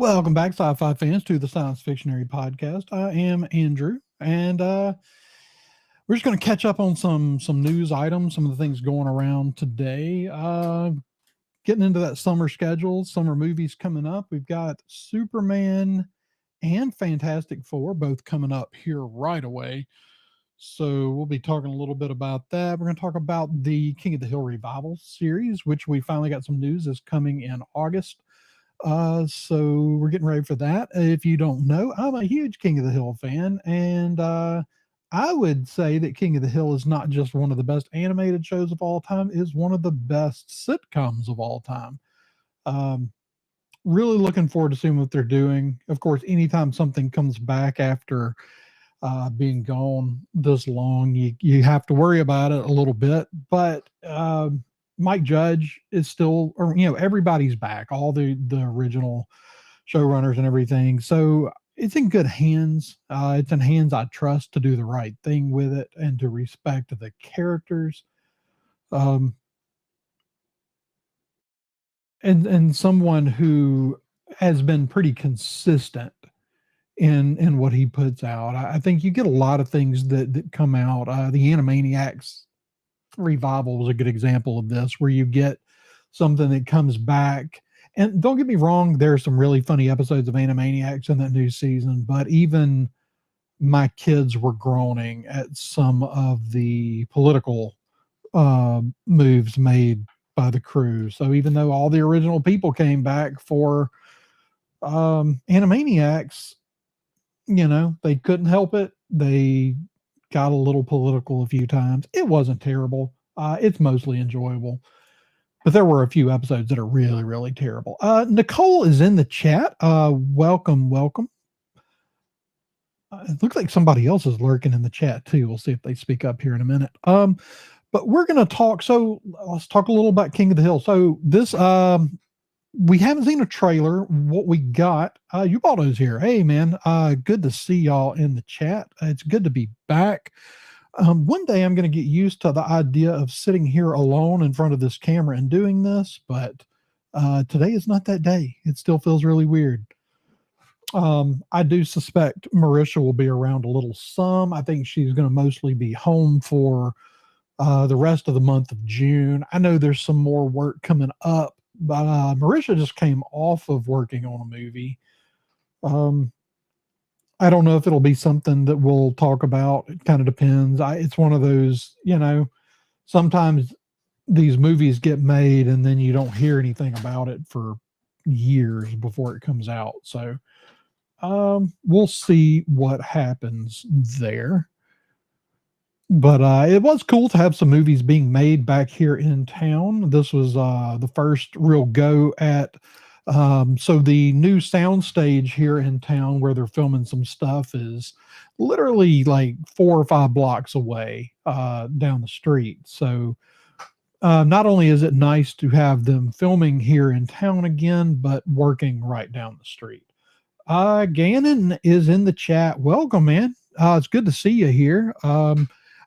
Welcome back, sci-fi fans, to the Science Fictionary Podcast. I am Andrew, and we're just going to catch up on some news items, some of the things going around today. Getting into that summer schedule, summer movies coming up. We've got Superman and Fantastic Four both coming up here right away. So we'll be talking a little bit about that. We're going to talk about the King of the Hill revival series, which we finally got some news is coming in August. So we're getting ready for that. If you don't know, I'm a huge King of the Hill fan, and I would say that King of the Hill is not just one of the best animated shows of all time, is one of the best sitcoms of all time. Um, really looking forward to seeing what they're doing. Of course, anytime something comes back after being gone this long, you have to worry about it a little bit. But Mike Judge is still, or everybody's back, all the original showrunners and everything. So it's in good hands. It's in hands I trust to do the right thing with it and to respect the characters. Um, and someone who has been pretty consistent in what he puts out. I think you get a lot of things that come out. The Animaniacs revival was a good example of this, where you get something that comes back. And don't get me wrong, there are some really funny episodes of Animaniacs in that new season, but even my kids were groaning at some of the political moves made by the crew. So even though all the original people came back for Animaniacs, they couldn't help it. They got a little political a few times. It wasn't terrible. It's mostly enjoyable, but there were a few episodes that are really, really terrible. Nicole is in the chat. Welcome, welcome. It looks like somebody else is lurking in the chat too. We'll see if they speak up here in a minute. But we're going to talk. So let's talk a little about King of the Hill. So this, we haven't seen a trailer. What we got, Ubaldo's here. Hey man, good to see y'all in the chat. It's good to be back. One day I'm going to get used to the idea of sitting here alone in front of this camera and doing this, but today is not that day. It still feels really weird. I do suspect Marisha will be around a little some. I think she's going to mostly be home for the rest of the month of June. I know there's some more work coming up, but Marisha just came off of working on a movie. I don't know if it'll be something that we'll talk about. It kind of depends. It's one of those, sometimes these movies get made and then you don't hear anything about it for years before it comes out. So we'll see what happens there. But it was cool to have some movies being made back here in town. This was the first real go at so the new soundstage here in town where they're filming some stuff is literally like 4 or 5 blocks away down the street. So not only is it nice to have them filming here in town again, but working right down the street. Gannon is in the chat. Welcome, man. It's good to see you here.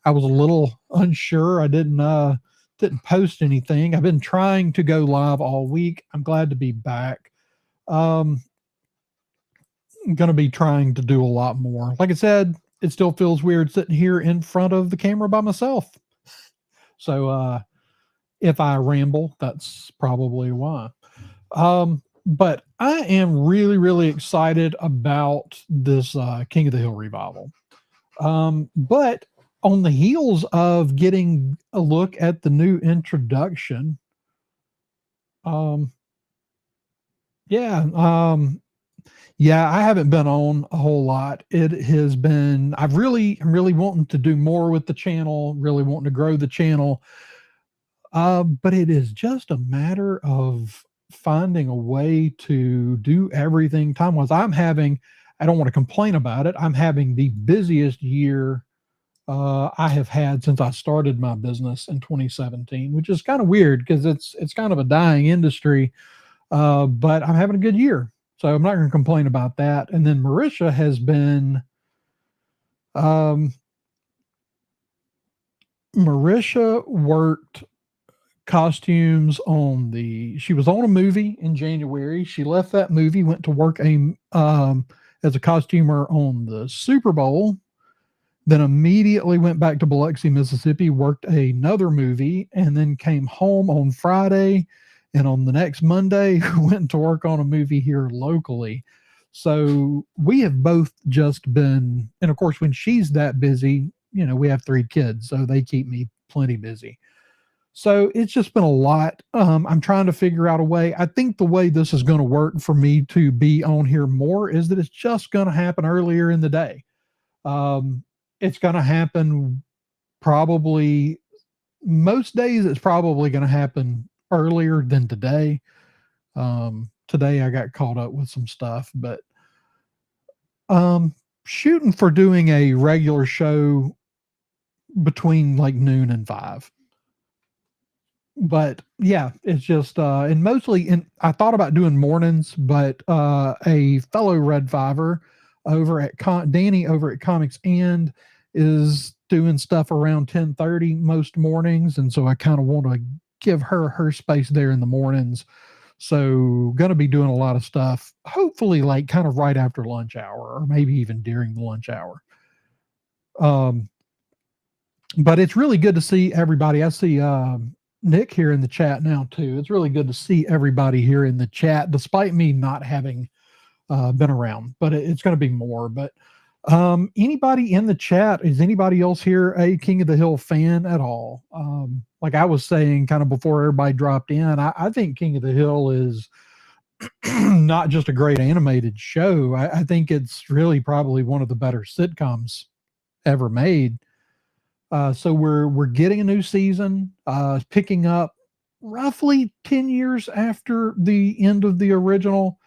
I was a little unsure. I didn't post anything. I've been trying to go live all week. I'm glad to be back. I'm going to be trying to do a lot more. Like I said, it still feels weird sitting here in front of the camera by myself. So if I ramble, that's probably why. But I am really, really excited about this King of the Hill revival. But on the heels of getting a look at the new introduction, yeah, I haven't been on a whole lot. It has been, I'm really wanting to do more with the channel, really wanting to grow the channel. But it is just a matter of finding a way to do everything time-wise. I don't want to complain about it. I'm having the busiest year I have had since I started my business in 2017, which is kind of weird because it's kind of a dying industry. But I'm having a good year, so I'm not going to complain about that. And then Marisha has been, Marisha worked costumes on she was on a movie in January. She left that movie, went to work as a costumer on the Super Bowl, then immediately went back to Biloxi, Mississippi, worked another movie, and then came home on Friday. And on the next Monday, went to work on a movie here locally. So we have both just been, and of course, when she's that busy, we have 3 kids, so they keep me plenty busy. So it's just been a lot. I'm trying to figure out a way. I think the way this is going to work for me to be on here more is that it's just going to happen earlier in the day. It's going to happen probably most days. It's probably going to happen earlier than today. Today I got caught up with some stuff, but shooting for doing a regular show between like noon and 5. But yeah, it's just and mostly I thought about doing mornings, but a fellow Red Fiver over at Danny over at Comics and is doing stuff around 10:30 most mornings, and so I kind of want to give her space there in the mornings. So going to be doing a lot of stuff, hopefully like kind of right after lunch hour or maybe even during the lunch hour. But it's really good to see everybody. I see Nick here in the chat now too. It's really good to see everybody here in the chat, despite me not having been around, but it's going to be more. But anybody in the chat, is anybody else here a King of the Hill fan at all? Like I was saying kind of before everybody dropped in, I think King of the Hill is not just a great animated show. I think it's really probably one of the better sitcoms ever made. So we're getting a new season, picking up roughly 10 years after the end of the original.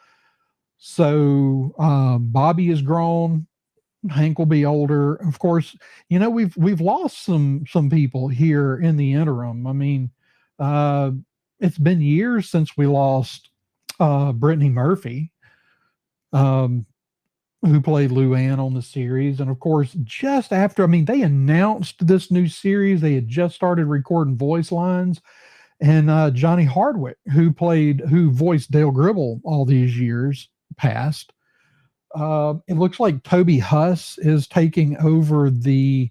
So Bobby is grown, Hank will be older. Of course, we've lost some people here in the interim. I mean, it's been years since we lost Brittany Murphy, who played Luann on the series. And of course, just after, they announced this new series, they had just started recording voice lines. And Johnny Hardwick, who voiced Dale Gribble all these years past, it looks like Toby Huss is taking over the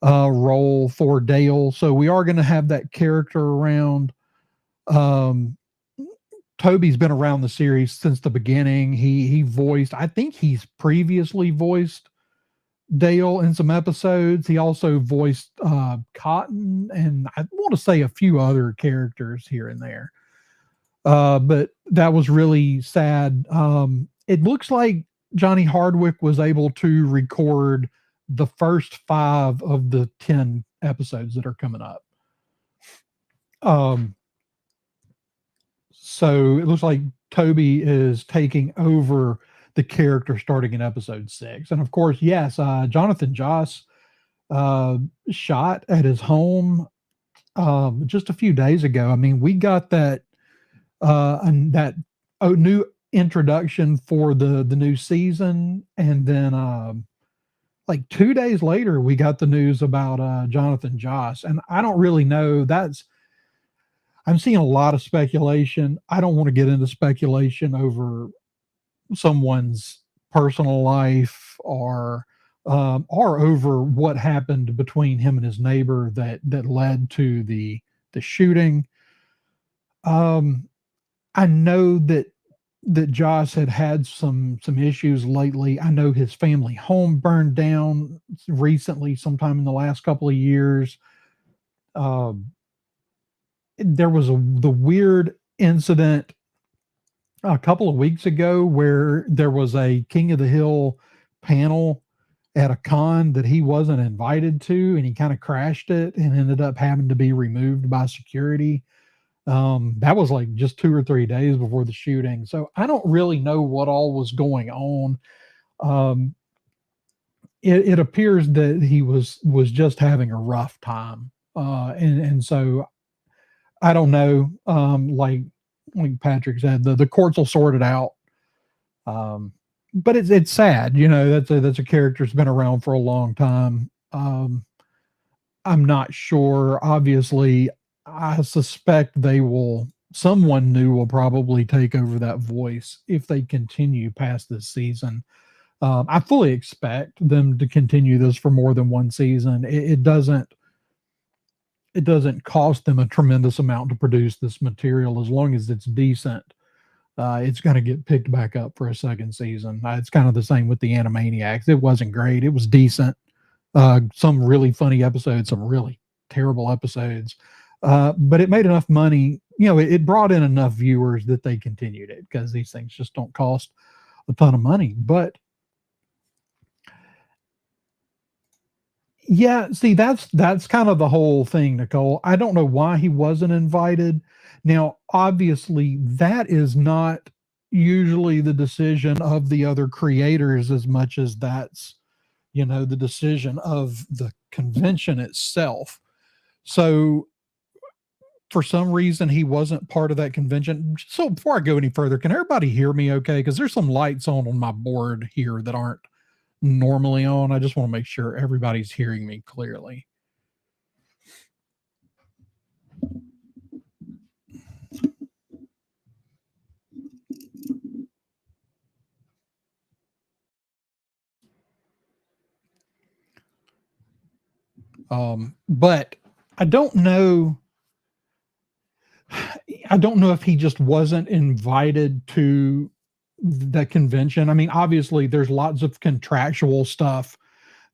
role for Dale. So we are going to have that character around. Toby's been around the series since the beginning. He voiced, I think he's previously voiced Dale in some episodes. He also voiced Cotton, and I want to say a few other characters here and there. But that was really sad. It looks like Johnny Hardwick was able to record the first 5 of the 10 episodes that are coming up. So it looks like Toby is taking over the character starting in episode 6. And of course, yes, Jonathan Joss shot at his home just a few days ago. We got that new introduction for the new season, and then like 2 days later we got the news about Jonathan Joss. And I don't really know, I'm seeing a lot of speculation. I don't want to get into speculation over someone's personal life or over what happened between him and his neighbor that led to the shooting. I know that Joss had some issues lately. I know his family home burned down recently, sometime in the last couple of years. There was the weird incident a couple of weeks ago where there was a King of the Hill panel at a con that he wasn't invited to, and he kind of crashed it and ended up having to be removed by security. That was like just 2 or 3 days before the shooting. So I don't really know what all was going on. It appears that he was just having a rough time. And so I don't know. Like Patrick said, the courts will sort it out. But it's sad, that's a character that's been around for a long time. I'm not sure. Obviously, I suspect someone new will probably take over that voice if they continue past this season. I fully expect them to continue this for more than one season. It doesn't cost them a tremendous amount to produce this material as long as it's decent. It's going to get picked back up for a second season. It's kind of the same with the Animaniacs. It wasn't great. It was decent. Some really funny episodes, some really terrible episodes. But it made enough money. It brought in enough viewers that they continued it because these things just don't cost a ton of money. But yeah, see, that's kind of the whole thing, Nicole. I don't know why he wasn't invited. Now, obviously, that is not usually the decision of the other creators as much as that's, the decision of the convention itself. So for some reason he wasn't part of that convention. So before I go any further, can everybody hear me okay? Because there's some lights on my board here that aren't normally on. I just want to make sure everybody's hearing me clearly. But I don't know. I don't know if he just wasn't invited to the convention. I mean, obviously, there's lots of contractual stuff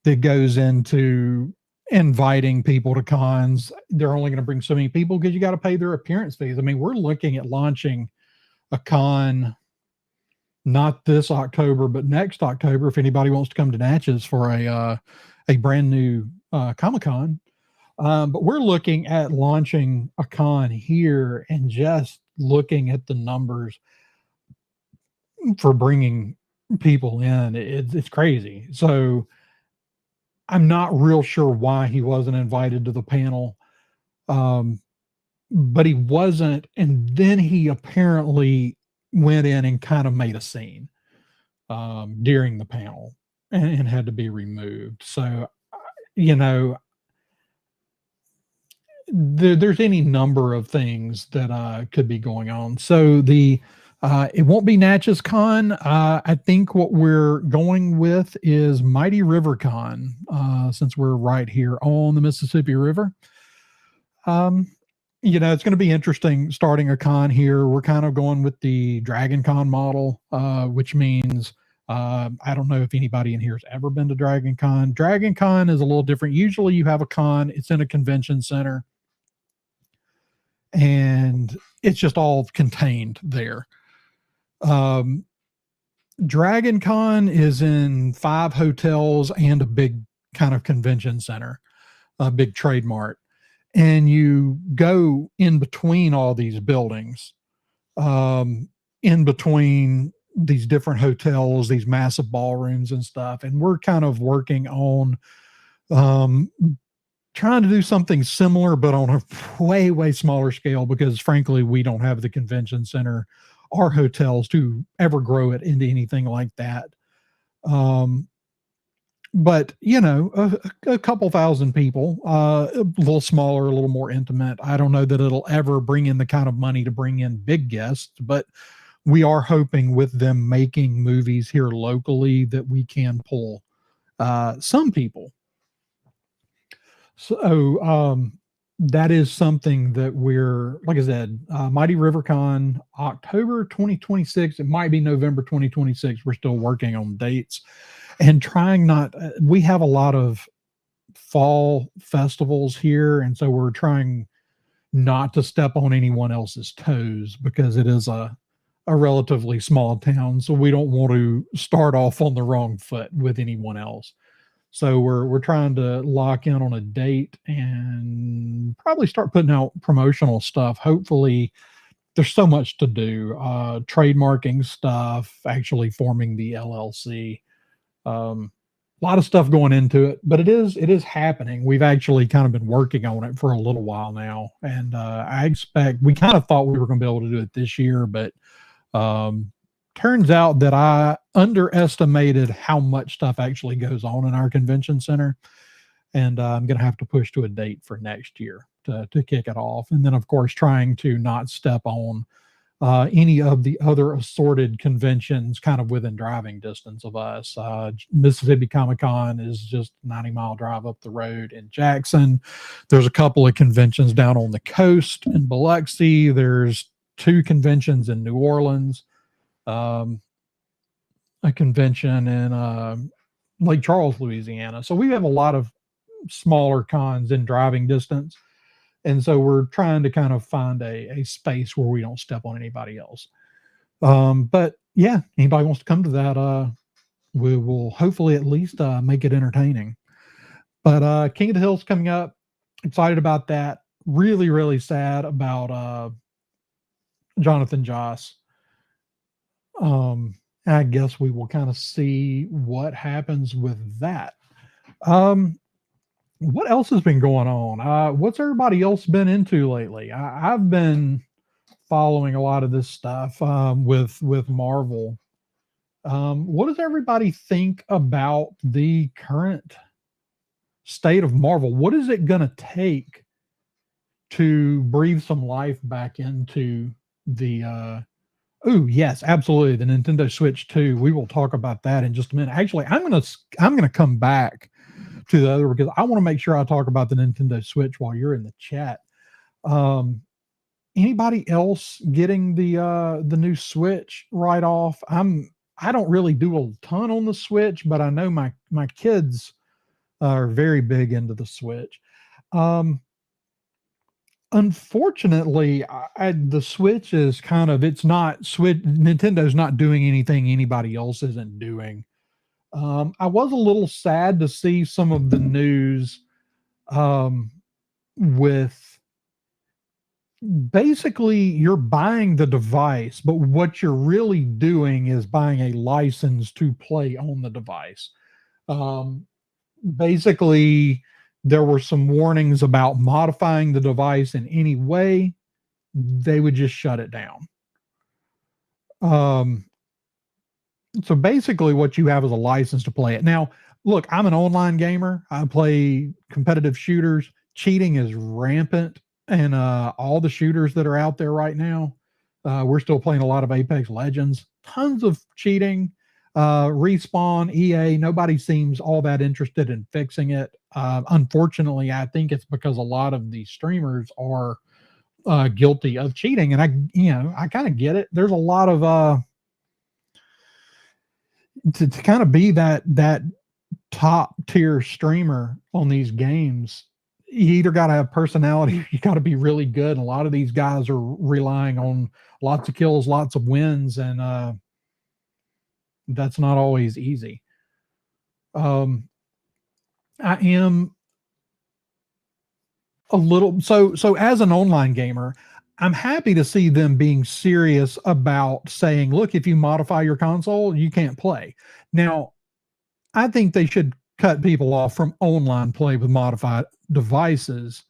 that goes into inviting people to cons. They're only going to bring so many people because you got to pay their appearance fees. I mean, we're looking at launching a con not this October, but next October. If anybody wants to come to Natchez for a brand new Comic-Con. But we're looking at launching a con here and just looking at the numbers for bringing people in. It's crazy. So I'm not real sure why he wasn't invited to the panel. But he wasn't. And then he apparently went in and kind of made a scene during the panel and had to be removed. So, there's any number of things that could be going on. So it won't be Natchez Con. I think what we're going with is Mighty River Con, since we're right here on the Mississippi River. It's going to be interesting starting a con here. We're kind of going with the Dragon Con model, which means I don't know if anybody in here has ever been to Dragon Con. Dragon Con is a little different. Usually you have a con, it's in a convention center, and it's just all contained there. Dragon Con is in 5 hotels and a big kind of convention center, a big trade mart. And you go in between all these buildings, in between these different hotels, these massive ballrooms and stuff. And we're kind of working on trying to do something similar, but on a way, way smaller scale, because frankly, we don't have the convention center or hotels to ever grow it into anything like that. But a couple thousand people, a little smaller, a little more intimate. I don't know that it'll ever bring in the kind of money to bring in big guests, but we are hoping with them making movies here locally that we can pull some people. So that is something that we're, like I said, Mighty River Con, October 2026. It might be November 2026. We're still working on dates and trying not, we have a lot of fall festivals here. And so we're trying not to step on anyone else's toes because it is a relatively small town. So we don't want to start off on the wrong foot with anyone else. So we're trying to lock in on a date and probably start putting out promotional stuff. Hopefully, there's so much to do, trademarking stuff, actually forming the LLC. A lot of stuff going into it, but it is happening. We've actually kind of been working on it for a little while now, and I expect, we kind of thought we were going to be able to do it this year, but turns out that I underestimated how much stuff actually goes on in our convention center, and I'm going to have to push to a date for next year. to kick it off. And then, of course, trying to not step on any of the other assorted conventions kind of within driving distance of us. Mississippi Comic Con is just 90-mile drive up the road in Jackson. There's a couple of conventions down on the coast in Biloxi. There's 2 conventions in New Orleans, a convention in Lake Charles, Louisiana. So we have a lot of smaller cons in driving distance. And so we're trying to kind of find a space where we don't step on anybody else. But yeah, anybody wants to come to that, we will hopefully at least make it entertaining. But King of the Hill's coming up. Excited about that. Really, really sad about Jonathan Joss. I guess we will kind of see what happens with that. What else has been going on? What's everybody else been into lately? I've been following a lot of this stuff with Marvel. What does everybody think about the current state of Marvel? What is it going to take to breathe some life back into the oh yes, absolutely, the Nintendo Switch 2. We will talk about that in just a minute. Actually, I'm gonna come back to the other because I want to make sure I talk about the Nintendo Switch while you're in the chat. Anybody else getting the new Switch right off? I don't really do a ton on the Switch, but I know my kids are very big into the Switch. Unfortunately, the Switch is kind of, it's not Switch. Nintendo's not doing anything anybody else isn't doing. I was a little sad to see some of the news with basically you're buying the device, but what you're really doing is buying a license to play on the device. Basically, there were some warnings about modifying the device in any way. They would just shut it down. So basically what you have is a license to play it. Now, look, I'm an online gamer. I play competitive shooters. Cheating is rampant and all the shooters that are out there right now. We're still playing a lot of Apex Legends. Tons of cheating. Respawn, EA, nobody seems all that interested in fixing it. Unfortunately, I think it's because a lot of these streamers are guilty of cheating. And I kind of get it. There's a lot of to kind of be that top tier streamer on these games, you either got to have personality, you got to be really good. And a lot of these guys are relying on lots of kills, lots of wins, and that's not always easy. I am a little so as an online gamer, I'm happy to see them being serious about saying, look, if you modify your console, you can't play. Now, I think they should cut people off from online play with modified devices.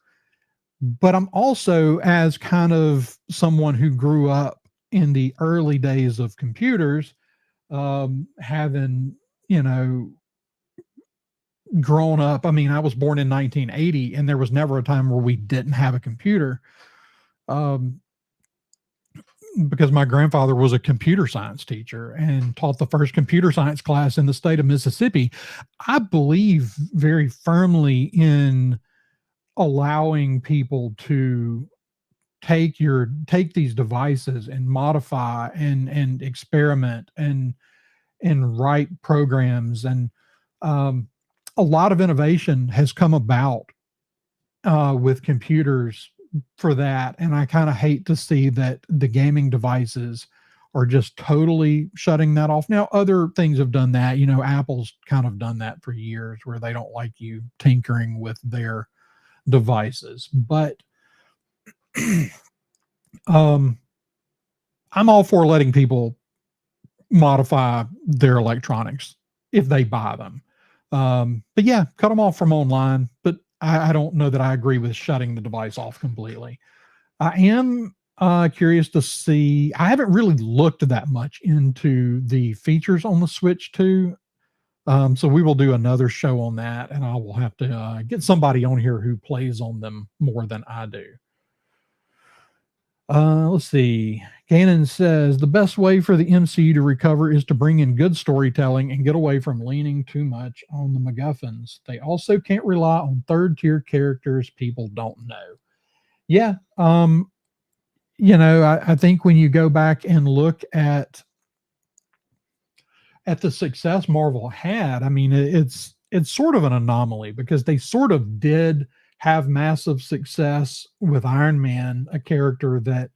But I'm also, as kind of someone who grew up in the early days of computers, having, grown up. I mean, I was born in 1980 and there was never a time where we didn't have a computer. Because my grandfather was a computer science teacher and taught the first computer science class in the state of Mississippi. I believe very firmly in allowing people to take these devices and modify and experiment and write programs. And a lot of innovation has come about with computers for that. And I kind of hate to see that the gaming devices are just totally shutting that off. Now, other things have done that. Apple's kind of done that for years where they don't like you tinkering with their devices. But I'm all for letting people modify their electronics if they buy them. But yeah, cut them off from online. But I don't know that I agree with shutting the device off completely. I am curious to see. I haven't really looked that much into the features on the Switch 2. So we will do another show on that, and I will have to get somebody on here who plays on them more than I do. Let's see. Gannon says the best way for the MCU to recover is to bring in good storytelling and get away from leaning too much on the MacGuffins. They also can't rely on third tier characters people don't know. Yeah. I think when you go back and look at the success Marvel had, I mean, it's sort of an anomaly because they sort of did have massive success with Iron Man, a character that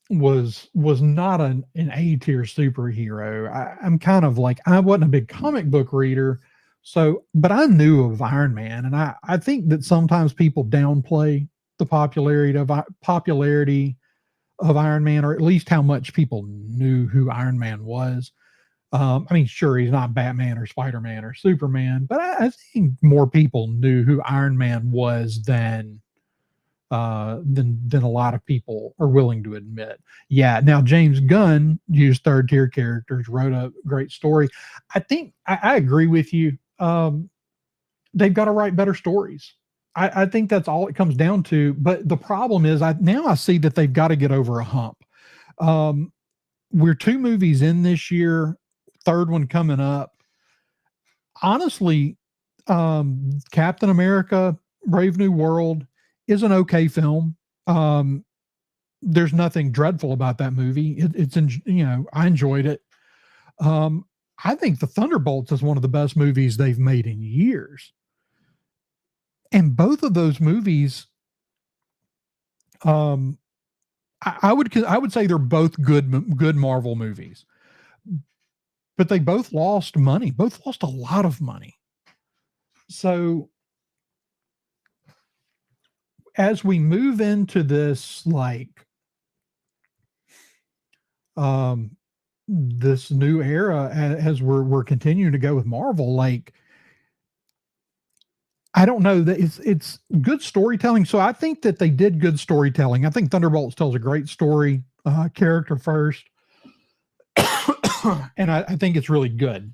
was not an A tier superhero. I'm kind of like I wasn't a big comic book reader, so but I knew of Iron Man, and I think that sometimes people downplay the popularity of Iron Man, or at least how much people knew who Iron Man was. I mean, sure, he's not Batman or Spider Man or Superman, but I think more people knew who Iron Man was than a lot of people are willing to admit. Yeah. Now James Gunn used third tier characters, wrote a great story. I think I agree with you. They've got to write better stories. I think that's all it comes down to. But the problem is, I see that they've got to get over a hump. We're 2 movies in this year, third one coming up. Honestly, Captain America: Brave New World is an okay film. There's nothing dreadful about that movie. I enjoyed it. I think The Thunderbolts is one of the best movies they've made in years. And both of those movies, I would say they're both good Marvel movies, but they both lost money. Both lost a lot of money. So as we move into this, this new era, as we're continuing to go with Marvel, I don't know that it's good storytelling. So I think that they did good storytelling. I think Thunderbolts tells a great story, character first, and I think it's really good.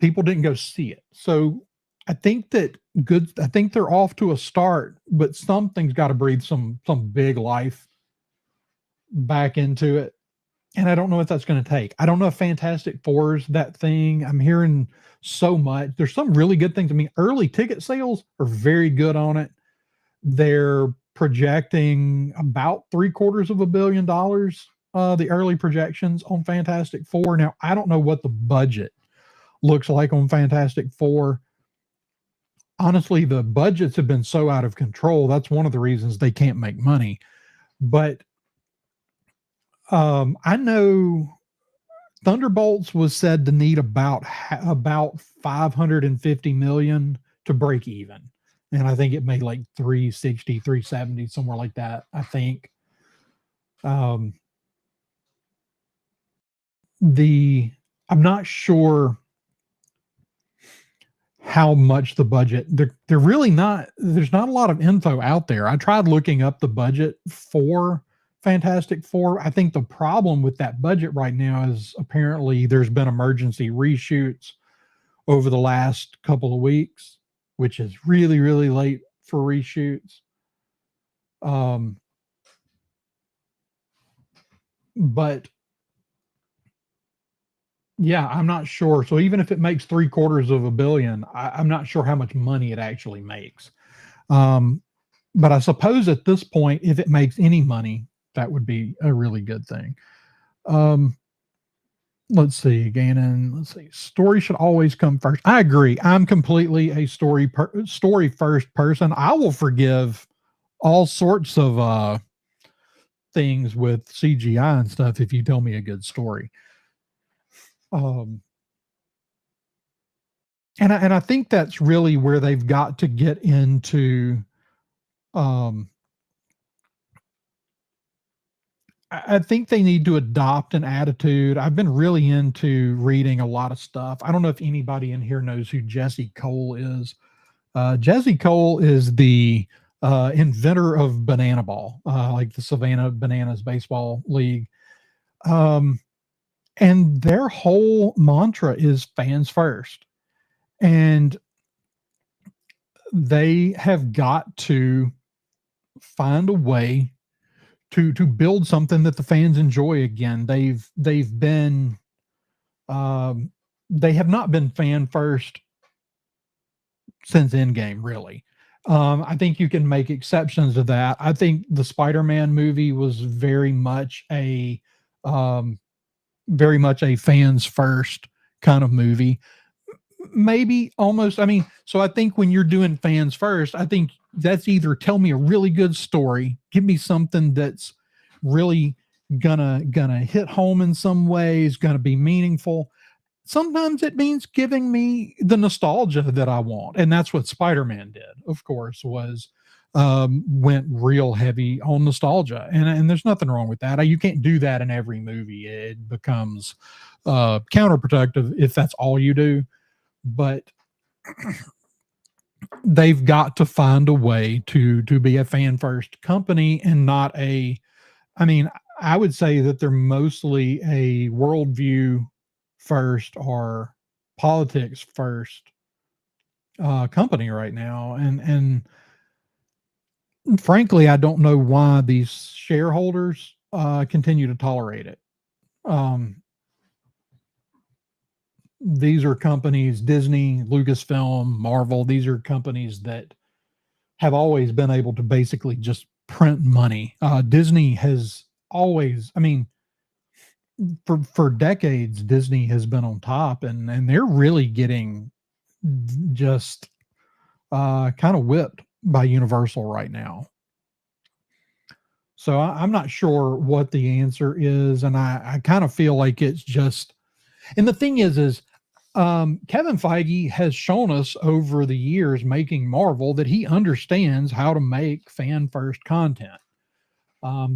People didn't go see it, so I think they're off to a start, but something's got to breathe some big life back into it. And I don't know what that's going to take. I don't know if Fantastic Four is that thing. I'm hearing so much. There's some really good things. I mean, early ticket sales are very good on it. They're projecting about $750 million. The early projections on Fantastic Four. Now, I don't know what the budget looks like on Fantastic Four. Honestly, the budgets have been so out of control. That's one of the reasons they can't make money. But I know Thunderbolts was said to need about 550 million to break even. And I think it made like 360, 370, somewhere like that, I think. I'm not sure how much the budget, they're really not, there's not a lot of info out there. I tried looking up the budget for Fantastic Four. I think the problem with that budget right now is apparently there's been emergency reshoots over the last couple of weeks, which is really, really late for reshoots. But yeah, I'm not sure. So even if it makes $750 million, I'm not sure how much money it actually makes. But I suppose at this point, if it makes any money, that would be a really good thing. Let's see again, and let's see. Story should always come first. I agree. I'm completely a story first person. I will forgive all sorts of things with CGI and stuff if you tell me a good story. And I think that's really where they've got to get into. I think they need to adopt an attitude. I've been really into reading a lot of stuff. I don't know if anybody in here knows who Jesse Cole is. Jesse Cole is the inventor of Banana Ball, like the Savannah Bananas Baseball League. And their whole mantra is fans first. And they have got to find a way to build something that the fans enjoy again. They've been um, they have not been fan first since Endgame, really. I think you can make exceptions to that. I think the Spider-Man movie was um, very much a fans first kind of movie. Maybe almost. I mean, so I think when you're doing fans first, I think that's either tell me a really good story, give me something that's really gonna hit home in some ways, gonna be meaningful. Sometimes it means giving me the nostalgia that I want, and that's what Spider-Man did, of course, was went real heavy on nostalgia, and there's nothing wrong with that. You can't do that in every movie. It becomes counterproductive if that's all you do. But they've got to find a way to be a fan first company and not a. I mean, I would say that they're mostly a worldview first or politics first company right now, and frankly, I don't know why these shareholders continue to tolerate it. Um, these are companies, Disney, Lucasfilm, Marvel. These are companies that have always been able to basically just print money. Disney has always, I mean, for decades, Disney has been on top, and they're really getting just kind of whipped by Universal right now. So I'm not sure what the answer is, and I kind of feel like it's just. And the thing is Kevin Feige has shown us over the years making Marvel that he understands how to make fan first content.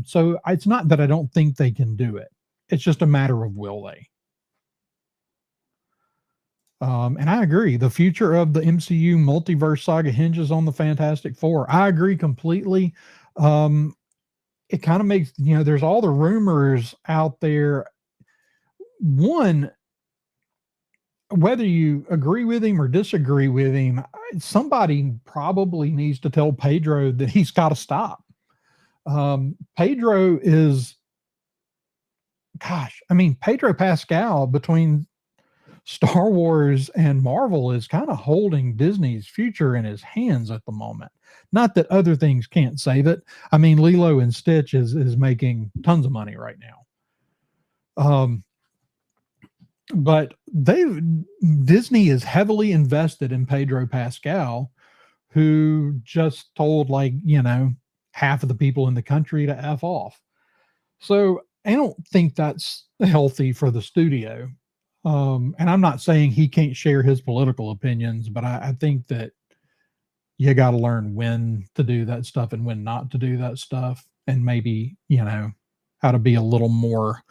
So it's not that I don't think they can do it. It's just a matter of will they. And I agree. The future of the MCU multiverse saga hinges on the Fantastic Four. I agree completely. It kind of makes, there's all the rumors out there. One, whether you agree with him or disagree with him, somebody probably needs to tell Pedro that he's got to stop. Pedro is, gosh, I mean, Pedro Pascal between Star Wars and Marvel is kind of holding Disney's future in his hands at the moment. Not that other things can't save it. I mean, Lilo and Stitch is making tons of money right now. But Disney is heavily invested in Pedro Pascal, who just told half of the people in the country to F off. So I don't think that's healthy for the studio. And I'm not saying he can't share his political opinions, but I think that you got to learn when to do that stuff and when not to do that stuff, and maybe, how to be a little more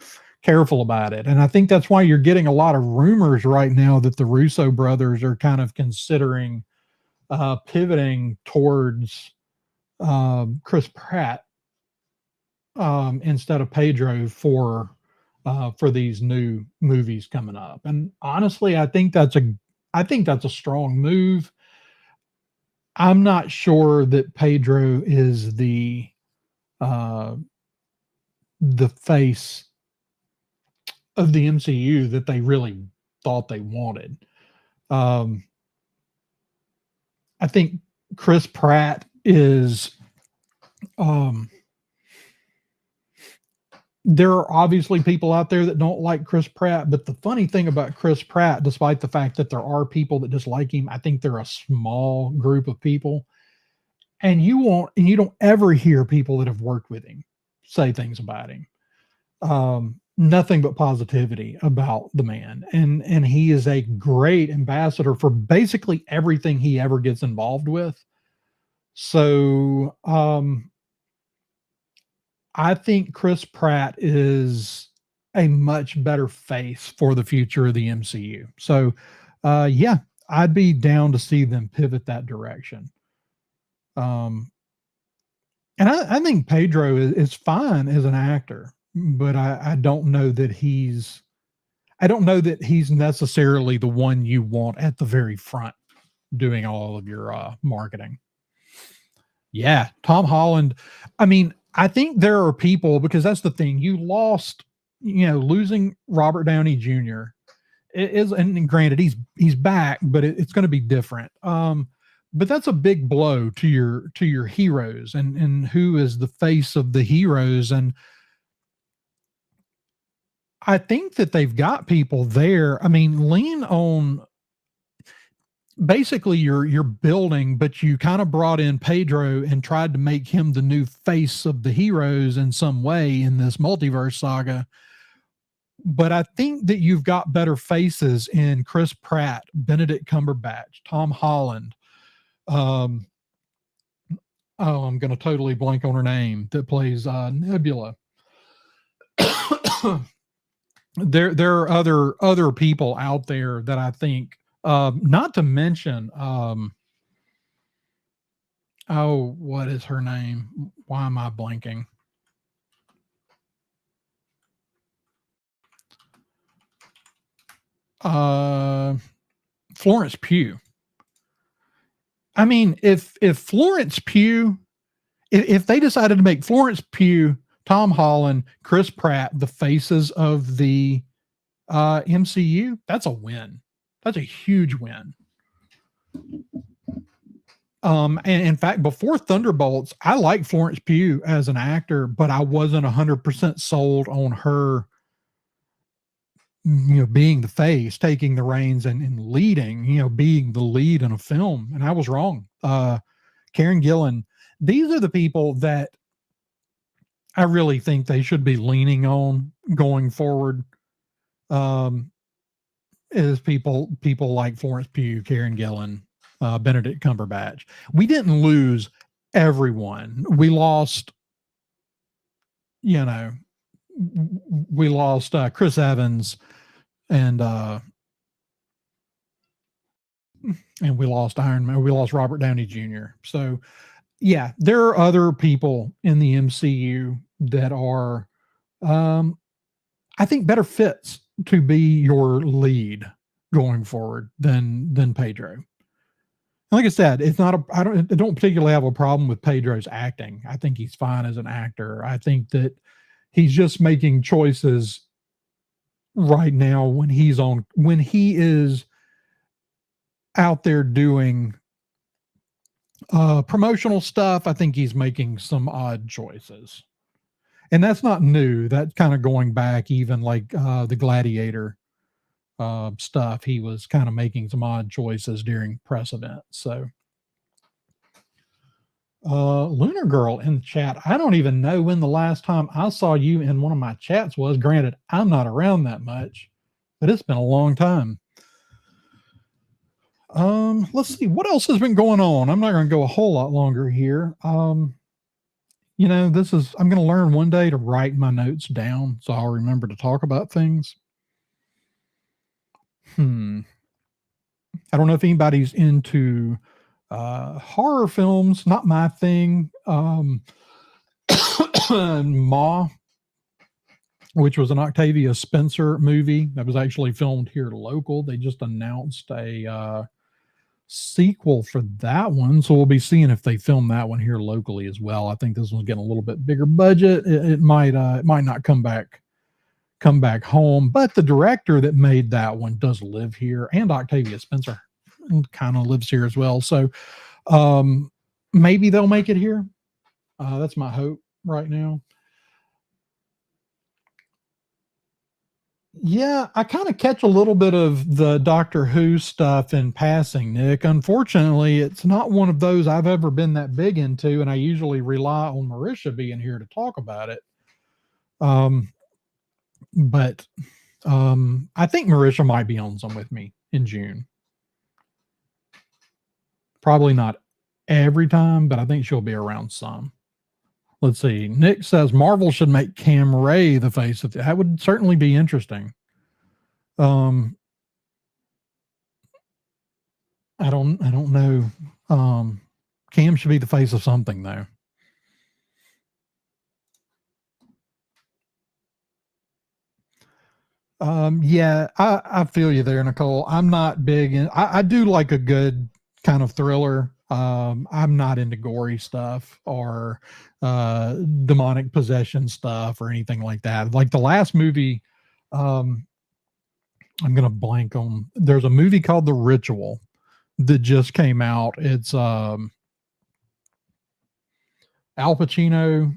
careful about it. And I think that's why you're getting a lot of rumors right now that the Russo brothers are kind of considering pivoting towards Chris Pratt instead of Pedro for these new movies coming up. And honestly, I think that's a strong move. I'm not sure that Pedro is the face of the MCU that they really thought they wanted. Um, I think Chris Pratt is. There are obviously people out there that don't like Chris Pratt, but the funny thing about Chris Pratt, despite the fact that there are people that dislike him, I think they're a small group of people. And you don't ever hear people that have worked with him say things about him. Nothing but positivity about the man. And he is a great ambassador for basically everything he ever gets involved with. So I think Chris Pratt is a much better face for the future of the MCU. So yeah, I'd be down to see them pivot that direction. And I think Pedro is fine as an actor, but I don't know that he's I don't know that he's necessarily the one you want at the very front doing all of your marketing. Yeah, Tom Holland. I mean, I think there are people, because that's the thing. You lost, losing Robert Downey Jr. Is, and granted, he's back, but it's going to be different. But that's a big blow to your heroes, and who is the face of the heroes. And I think that they've got people there. I mean, lean on basically you're building, but you kind of brought in Pedro and tried to make him the new face of the heroes in some way in this multiverse saga. But I think that you've got better faces in Chris Pratt, Benedict Cumberbatch, Tom Holland. Um, I'm going to totally blank on her name, that plays Nebula. There are other people out there that I think, not to mention, what is her name? Why am I blanking? Florence Pugh. I mean, if Florence Pugh, if they decided to make Florence Pugh, Tom Holland, Chris Pratt the faces of the MCU, that's a win. That's a huge win. And in fact, before Thunderbolts, I liked Florence Pugh as an actor, but I wasn't 100% sold on her, being the face, taking the reins and leading, being the lead in a film. And I was wrong. Karen Gillan, these are the people that I really think they should be leaning on going forward. Is people like Florence Pugh, Karen Gillan, Benedict Cumberbatch. We didn't lose everyone. We lost, we lost Chris Evans, and we lost Iron Man. We lost Robert Downey Jr. So, yeah, there are other people in the MCU that are, I think, better fits to be your lead going forward than Pedro. Like I said, it's not I don't particularly have a problem with Pedro's acting. I think he's fine as an actor. I think that he's just making choices right now when he is out there doing promotional stuff. I think he's making some odd choices. And that's not new. That's kind of going back even like the Gladiator stuff. He was kind of making some odd choices during press events. So Lunar Girl in the chat, I don't even know when the last time I saw you in one of my chats was. Granted, I'm not around that much, but it's been a long time. Let's see what else has been going on. I'm not going to go a whole lot longer here. I'm going to learn one day to write my notes down so I'll remember to talk about things. I don't know if anybody's into horror films. Not my thing. Ma, which was an Octavia Spencer movie that was actually filmed here local. They just announced a sequel for that one, so we'll be seeing if they film that one here locally as well. I think this one's getting a little bit bigger budget. It might not come back home, but the director that made that one does live here, and Octavia Spencer kind of lives here as well. So maybe they'll make it here. That's my hope right now. Yeah, I kind of catch a little bit of the Doctor Who stuff in passing, Nick. Unfortunately, it's not one of those I've ever been that big into, and I usually rely on Marisha being here to talk about it. But I think Marisha might be on some with me in June. Probably not every time, but I think she'll be around some. Let's see. Nick says Marvel should make Cam Ray the face of that would certainly be interesting. I don't know. Cam should be the face of something though. Yeah, I feel you there, Nicole. I'm not big in, I do like a good kind of thriller. I'm not into gory stuff or demonic possession stuff or anything like that. Like the last movie, um, I'm gonna blank on. There's a movie called The Ritual that just came out. It's Al Pacino.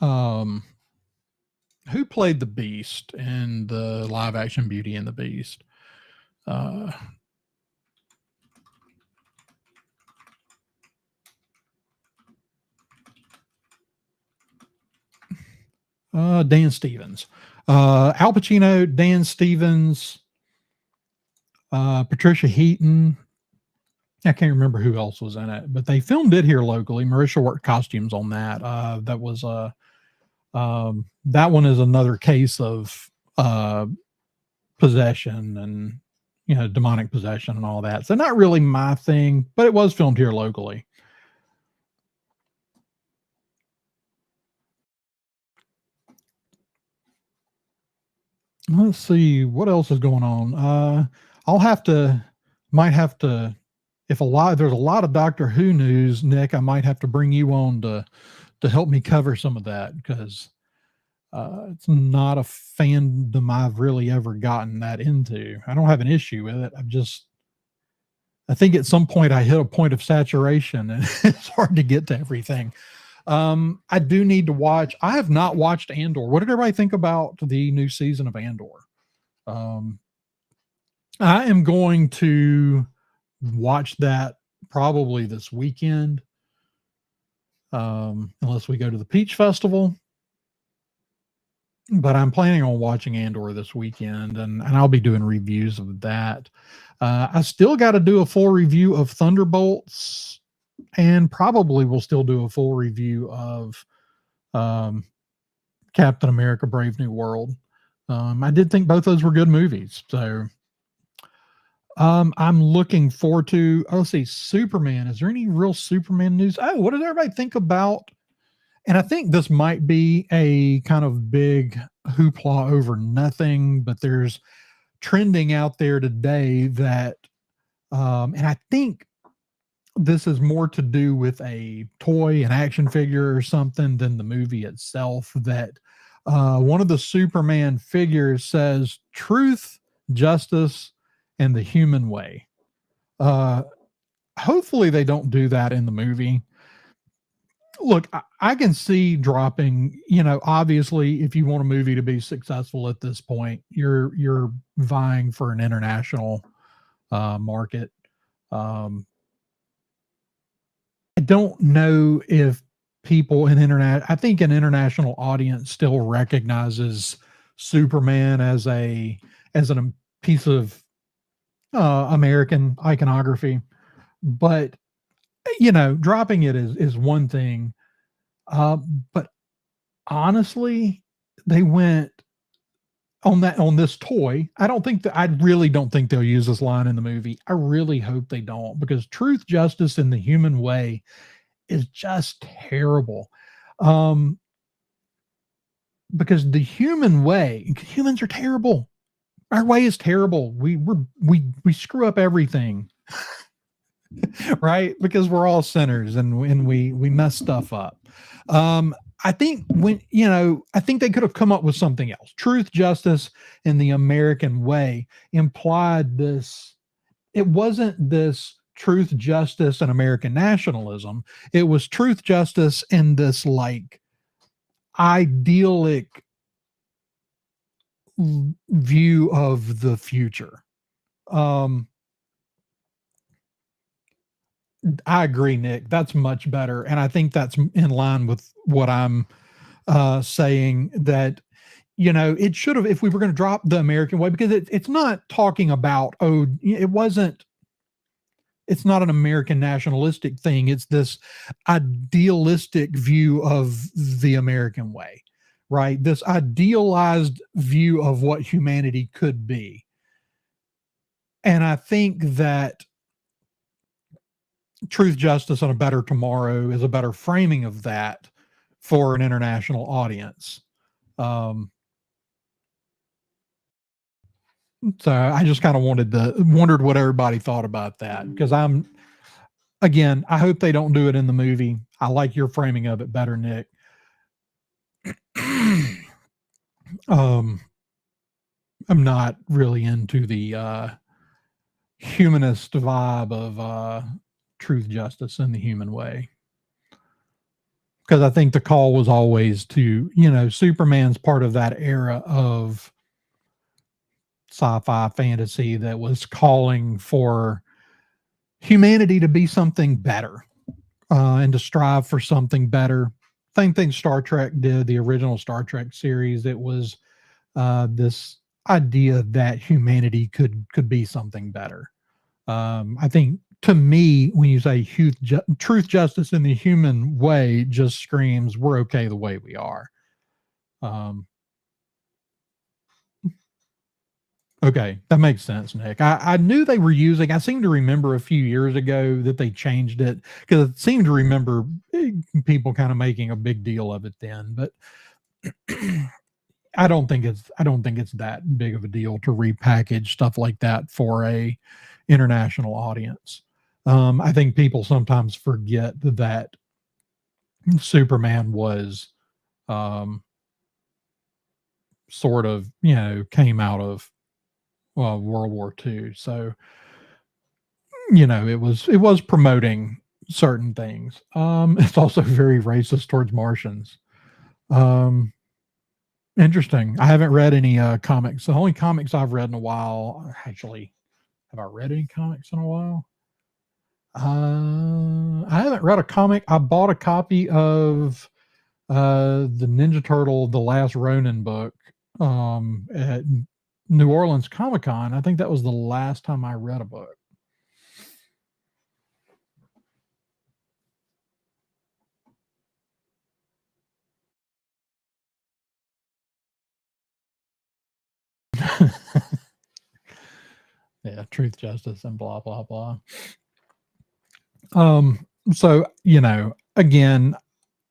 Um, who played the Beast in the live action Beauty and the Beast? Uh, Dan Stevens. Al Pacino, Dan Stevens, Patricia Heaton. I can't remember who else was in it, but they filmed it here locally. Marisha worked costumes on that. That was that one is another case of possession and demonic possession and all that. So not really my thing, but it was filmed here locally. Let's see what else is going on. I'll have to, might have to, if there's a lot of Doctor Who news, Nick, I might have to bring you on to help me cover some of that because it's not a fandom I've really ever gotten that into. I don't have an issue with it. I think at some point I hit a point of saturation and it's hard to get to everything. I do need to watch. I have not watched Andor. What did everybody think about the new season of Andor? Um, I am going to watch that probably this weekend, unless we go to the Peach Festival. But I'm planning on watching Andor this weekend, and I'll be doing reviews of that. I still got to do a full review of Thunderbolts, and probably will still do a full review of um, Captain America: Brave New World. I did think both those were good movies, so I'm looking forward to. Oh, let's see, Superman. Is there any real Superman news? Oh, what does everybody think about? And I think this might be a kind of big hoopla over nothing, but there's trending out there today that, and I think this is more to do with a toy, an action figure or something than the movie itself. That one of the Superman figures says truth, justice, and the human way. Uh, hopefully, they don't do that in the movie. Look, I can see dropping, obviously if you want a movie to be successful at this point, you're vying for an international market. Um, I don't know if people in I think an international audience still recognizes Superman as a piece of American iconography, but dropping it is one thing. Uh, but honestly, they went on this toy. I really don't think they'll use this line in the movie. I really hope they don't because truth, justice, and the human way is just terrible. Um, because the human way, humans are terrible. Our way is terrible. We screw up everything, right? Because we're all sinners and we mess stuff up. I think I think they could have come up with something else. Truth, justice, and the American way implied this. It wasn't this truth, justice, and American nationalism. It was truth, justice, and this like idyllic view of the future. Um, I agree, Nick. That's much better, and I think that's in line with what I'm saying. That it should have if we were going to drop the American way because it's not talking about it wasn't. It's not an American nationalistic thing. It's this idealistic view of the American way, right? This idealized view of what humanity could be. And I think that Truth, Justice, and a Better Tomorrow is a better framing of that for an international audience. Um, So I just kind of wondered what everybody thought about that, because again, I hope they don't do it in the movie. I like your framing of it better, Nick. um, I'm not really into the humanist vibe of truth, justice, and the human way, because I think the call was always to, Superman's part of that era of sci-fi fantasy that was calling for humanity to be something better, and to strive for something better. Same thing Star Trek did, the original Star Trek series. It was this idea that humanity could be something better. I think, to me, when you say truth, justice, in the human way, just screams we're okay the way we are. Um, okay, that makes sense, Nick. I knew they were using. I seem to remember a few years ago that they changed it, because I seem to remember people kind of making a big deal of it then. But I don't think it's that big of a deal to repackage stuff like that for a international audience. I think people sometimes forget that Superman was, um, sort of, came out of World War II. So, it was promoting certain things. It's also very racist towards Martians. Um, Interesting. I haven't read any comics. The only comics I've read in a while, actually, have I read any comics in a while? I haven't read a comic. I bought a copy of the Ninja Turtle, The Last Ronin book, at New Orleans Comic Con. I think that was the last time I read a book. Yeah, truth, justice, and blah blah blah. So, again,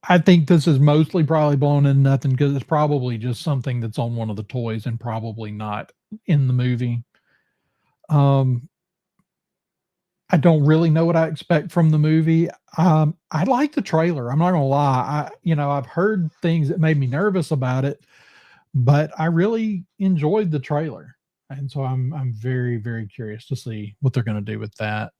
I think this is mostly probably blown in nothing, because it's probably just something that's on one of the toys and probably not in the movie. Um, I don't really know what I expect from the movie. I like the trailer. I'm not gonna lie. I've heard things that made me nervous about it, but I really enjoyed the trailer, and so I'm very very curious to see what they're gonna do with that.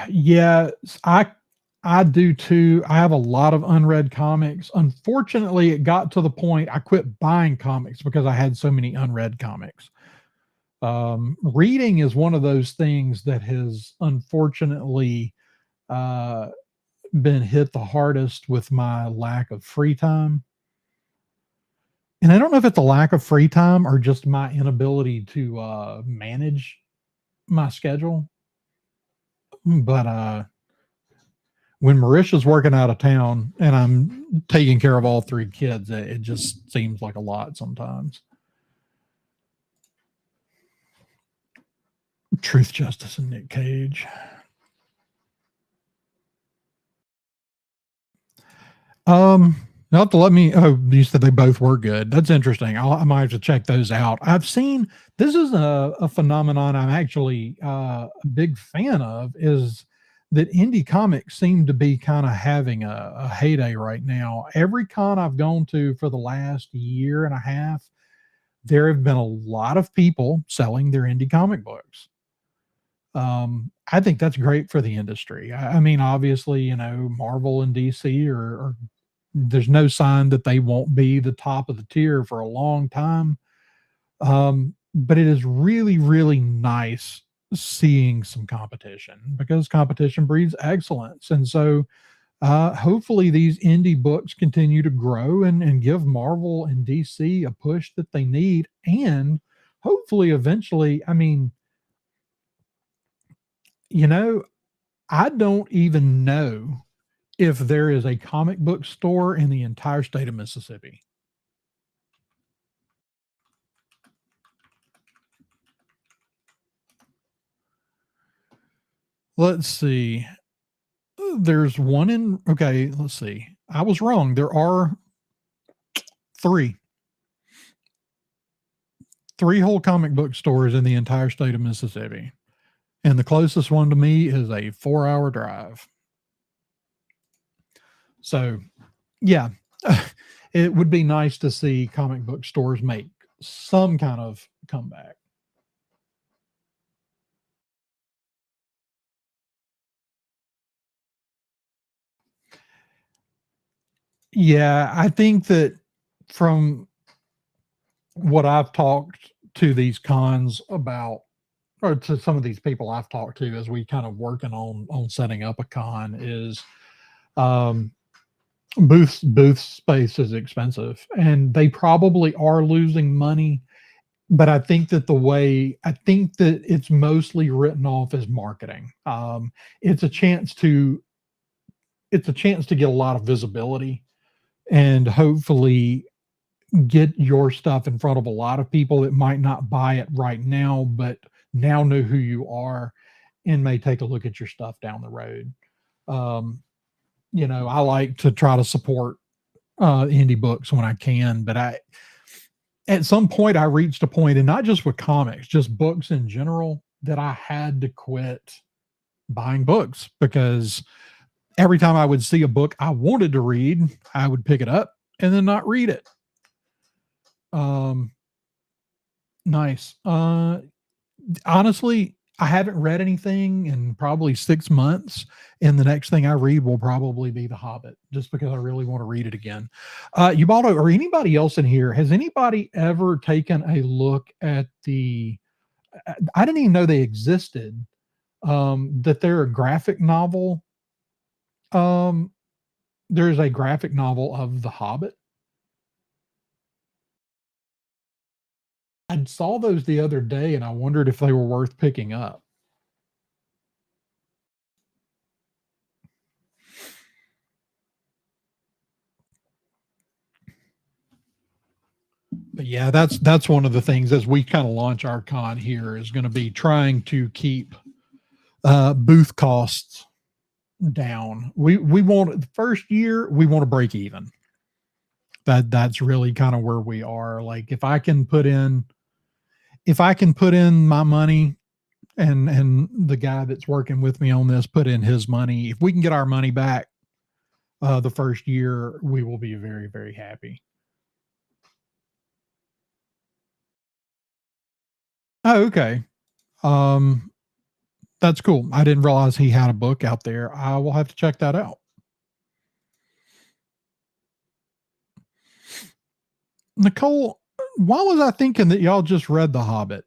Yes, I do too. I have a lot of unread comics. Unfortunately, it got to the point I quit buying comics because I had so many unread comics. Reading is one of those things that has unfortunately uh, been hit the hardest with my lack of free time. And I don't know if it's a lack of free time or just my inability to manage my schedule. But when Marisha's working out of town and I'm taking care of all three kids, it just seems like a lot sometimes. Truth, Justice, and Nick Cage. Um, you have to let me. Oh, you said they both were good. That's interesting. I might have to check those out. I've seen this is a phenomenon I'm actually a big fan of. Is that indie comics seem to be kind of having a heyday right now. Every con I've gone to for the last year and a half, there have been a lot of people selling their indie comic books. I think that's great for the industry. I mean, obviously, Marvel and DC are there's no sign that they won't be the top of the tier for a long time. But it is really, really nice seeing some competition, because competition breeds excellence. And so, hopefully, these indie books continue to grow and give Marvel and DC a push that they need. And hopefully, eventually, I mean, you know, I don't even know if there is a comic book store in the entire state of Mississippi. Let's see. There's one in, okay, let's see. I was wrong. There are Three. Three whole comic book stores in the entire state of Mississippi. And the closest one to me is a 4-hour drive. So, yeah, it would be nice to see comic book stores make some kind of comeback. Yeah, I think that from what I've talked to these cons about, or to some of these people I've talked to as we kind of working on setting up a con, is um, booth space is expensive, and they probably are losing money. But I think that it's mostly written off as marketing. It's a chance to it's a chance to get a lot of visibility and hopefully get your stuff in front of a lot of people that might not buy it right now, but now know who you are and may take a look at your stuff down the road. Um, I like to try to support indie books when I can, but at some point I reached a point, and not just with comics, just books in general, that I had to quit buying books because every time I would see a book I wanted to read, I would pick it up and then not read it. Um, nice. Honestly, I haven't read anything in probably 6 months, and the next thing I read will probably be The Hobbit, just because I really want to read it again. Ubaldo, or anybody else in here, has anybody ever taken a look at I didn't even know they existed, that they're a graphic novel. Um, there's a graphic novel of The Hobbit. I saw those the other day and I wondered if they were worth picking up. But yeah, that's one of the things as we kind of launch our con here is going to be trying to keep booth costs down. We want the first year we want to break even. That's really kind of where we are. Like if I can put in my money, and the guy that's working with me on this put in his money, if we can get our money back the first year, we will be very, very happy. Oh, okay. Um, that's cool. I didn't realize he had a book out there. I will have to check that out. Nicole, why was I thinking that y'all just read The Hobbit?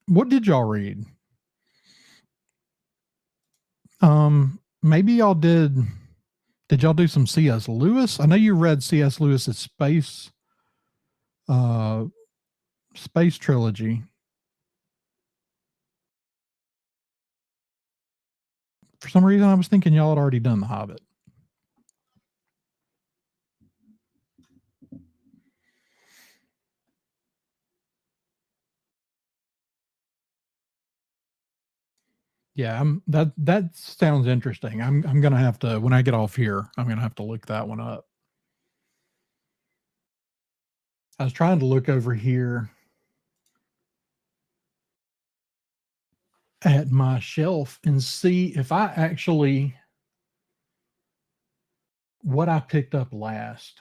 What did y'all read? Maybe y'all did. Did y'all do some C.S. Lewis? I know you read C.S. Lewis's uh, space trilogy. For some reason, I was thinking y'all had already done The Hobbit. Yeah, that sounds interesting. I'm gonna have to, when I get off here, I'm gonna have to look that one up. I was trying to look over here at my shelf and see if I actually what I picked up last.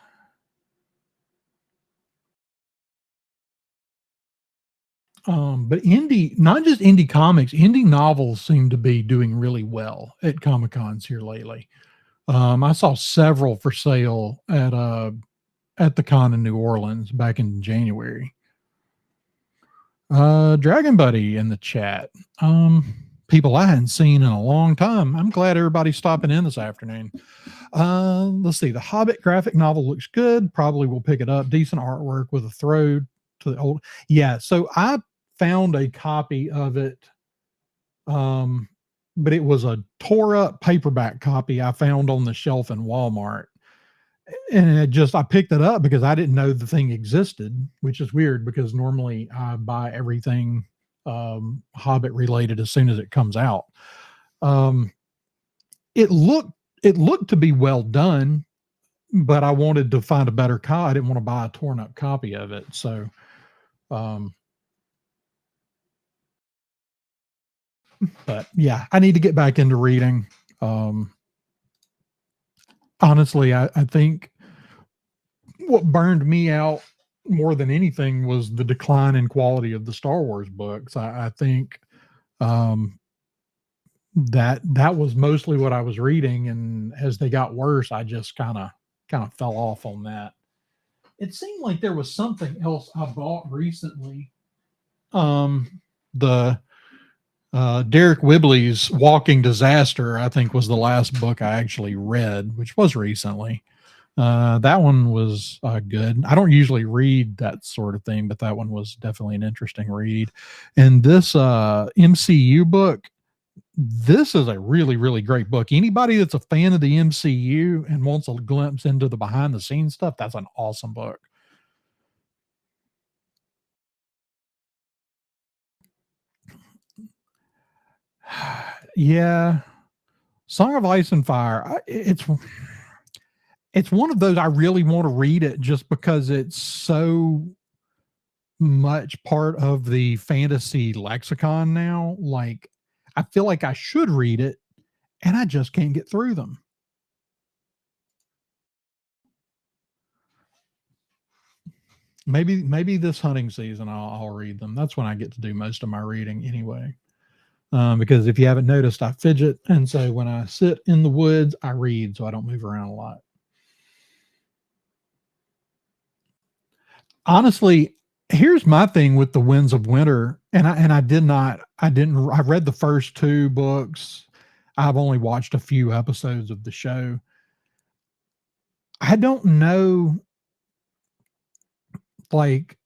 But not just indie comics, indie novels seem to be doing really well at Comic Cons here lately. I saw several for sale at the con in New Orleans back in January. Dragon Buddy in the chat. People I hadn't seen in a long time. I'm glad everybody's stopping in this afternoon. Let's see. The Hobbit graphic novel looks good. Probably will pick it up. Decent artwork with a throw to the old. Yeah. So I found a copy of it. But it was a tore up paperback copy I found on the shelf in Walmart. And I picked it up because I didn't know the thing existed, which is weird because normally I buy everything Hobbit related as soon as it comes out. It looked to be well done. but I wanted to find a better copy. I didn't want to buy a torn up copy of it. So, um, but yeah, I need to get back into reading. Um, honestly, I think what burned me out more than anything was the decline in quality of the Star Wars books. I think um, that was mostly what I was reading, and as they got worse, I just kind of fell off on that. It seemed like there was something else I bought recently. The Derek Whibley's Walking Disaster, I think, was the last book I actually read, which was recently. That one was good. I don't usually read that sort of thing, but that one was definitely an interesting read. And this MCU book, this is a really, really great book. Anybody that's a fan of the MCU and wants a glimpse into the behind the scenes stuff, that's an awesome book. Yeah, Song of Ice and Fire. It's one of those I really want to read it just because it's so much part of the fantasy lexicon now. Like, I feel like I should read it, and I just can't get through them. Maybe this hunting season I'll read them. That's when I get to do most of my reading anyway. Because if you haven't noticed, I fidget, and so when I sit in the woods, I read, so I don't move around a lot. Honestly, here's my thing with the Winds of Winter, and I did not, I didn't, I read the first two books. I've only watched a few episodes of the show. I don't know, like,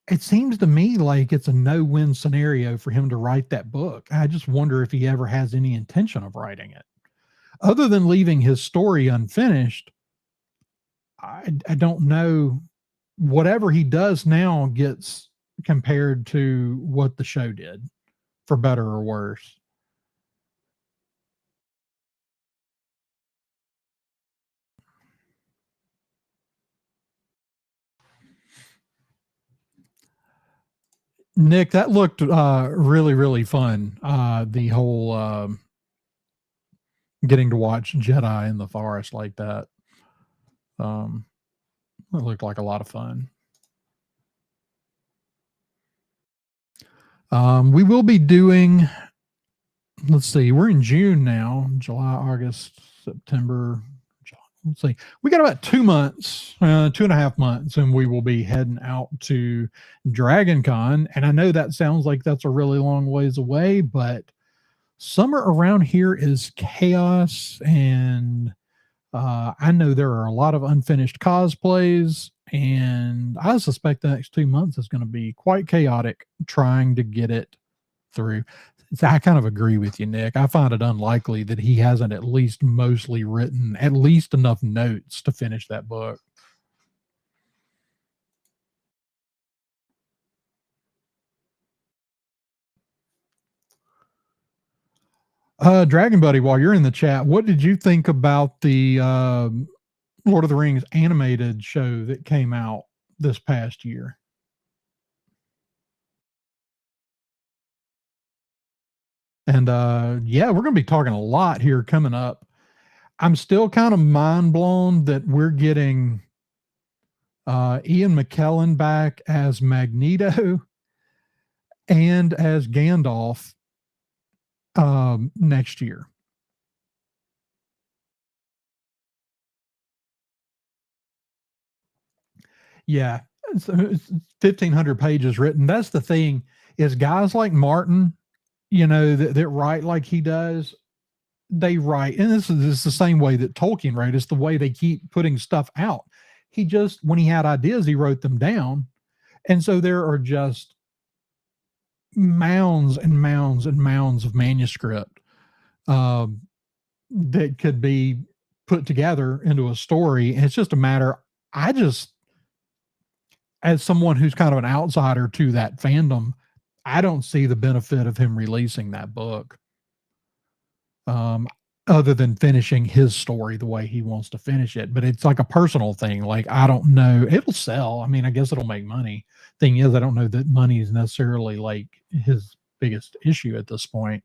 it seems to me like it's a no-win scenario for him to write that book. I just wonder if he ever has any intention of writing it. Other than leaving his story unfinished, I don't know. Whatever he does now gets compared to what the show did, for better or worse. Nick, that looked really, really fun. The whole getting to watch Jedi in the forest like that. Um, it looked like a lot of fun. We will be doing, let's see, we're in June now, July, August, September. Let's see, we got about 2 months, 2.5 months, and we will be heading out to Dragon Con. And I know that sounds like that's a really long ways away, but summer around here is chaos. And I know there are a lot of unfinished cosplays, and I suspect the next 2 months is going to be quite chaotic trying to get it through. So I kind of agree with you, Nick. I find it unlikely that he hasn't at least mostly written at least enough notes to finish that book. Dragon Buddy, while you're in the chat, what did you think about the Lord of the Rings animated show that came out this past year? And yeah, we're going to be talking a lot here coming up. I'm still kind of mind blown that we're getting Ian McKellen back as Magneto and as Gandalf next year. Yeah, it's 1,500 pages written. That's the thing, is guys like Martin, that write like he does, they write, and this is the same way that Tolkien wrote. It's the way they keep putting stuff out. He just, when he had ideas, he wrote them down. And so there are just mounds and mounds and mounds of manuscript um, that could be put together into a story. And it's just a matter, I just, as someone who's kind of an outsider to that fandom, I don't see the benefit of him releasing that book. other than finishing his story the way he wants to finish it. But it's like a personal thing. Like, I don't know. It'll sell. I mean, I guess it'll make money. Thing is, I don't know that money is necessarily like his biggest issue at this point.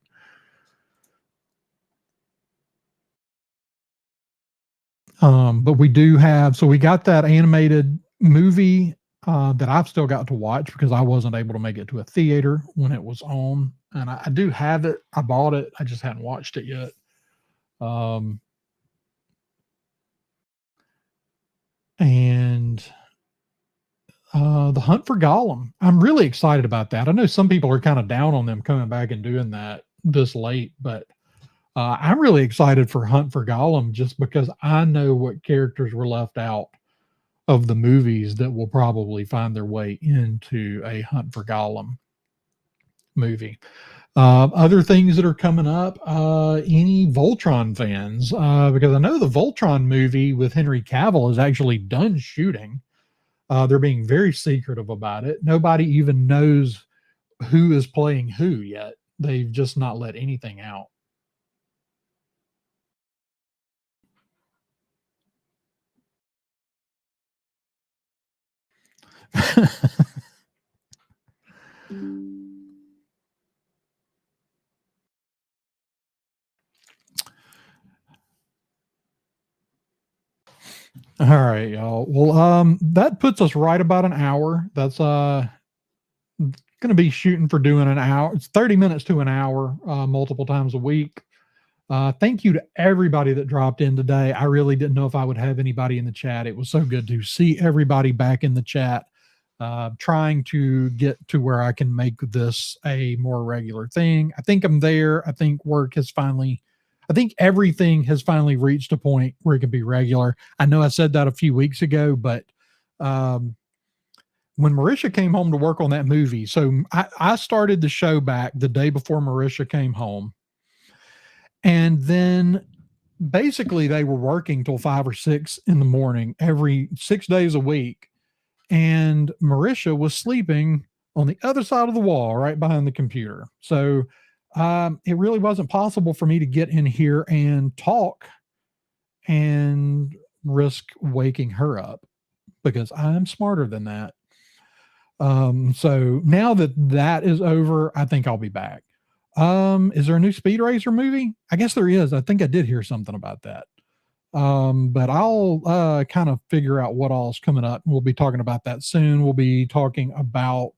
But we do have, so we got that animated movie that I've still got to watch because I wasn't able to make it to a theater when it was on. And I do have it. I bought it. I just hadn't watched it yet. Um, and The Hunt for Gollum. I'm really excited about that. I know some people are kind of down on them coming back and doing that this late, but I'm really excited for Hunt for Gollum just because I know what characters were left out of the movies that will probably find their way into a Hunt for Gollum movie. Other things that are coming up, any Voltron fans, because I know the Voltron movie with Henry Cavill is actually done shooting. They're being very secretive about it. Nobody even knows who is playing who yet. They've just not let anything out. All right, y'all. Well, that puts us right about an hour. That's going to be shooting for doing an hour. It's 30 minutes to an hour, multiple times a week. Thank you to everybody that dropped in today. I really didn't know if I would have anybody in the chat. It was so good to see everybody back in the chat. Trying to get to where I can make this a more regular thing. I think I'm there. I think I think everything has finally reached a point where it can be regular. I know I said that a few weeks ago, but when Marisha came home to work on that movie, so I started the show back the day before Marisha came home. And then basically they were working till 5 or 6 in the morning, every 6 days a week. And Marisha was sleeping on the other side of the wall, right behind the computer. So it really wasn't possible for me to get in here and talk and risk waking her up because I'm smarter than that. So now that that is over, I think I'll be back. Is there a new Speed Racer movie? I guess there is. I think I did hear something about that. But I'll kind of figure out what all's coming up. We'll be talking about that soon. We'll be talking about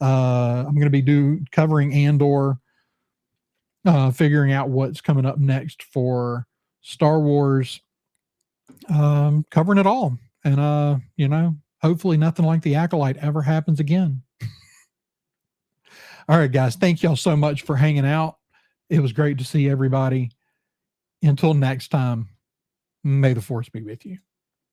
I'm going to be covering Andor, figuring out what's coming up next for Star Wars, covering it all. And hopefully nothing like the Acolyte ever happens again. All right, guys, thank y'all so much for hanging out. It was great to see everybody. Until next time, may the force be with you.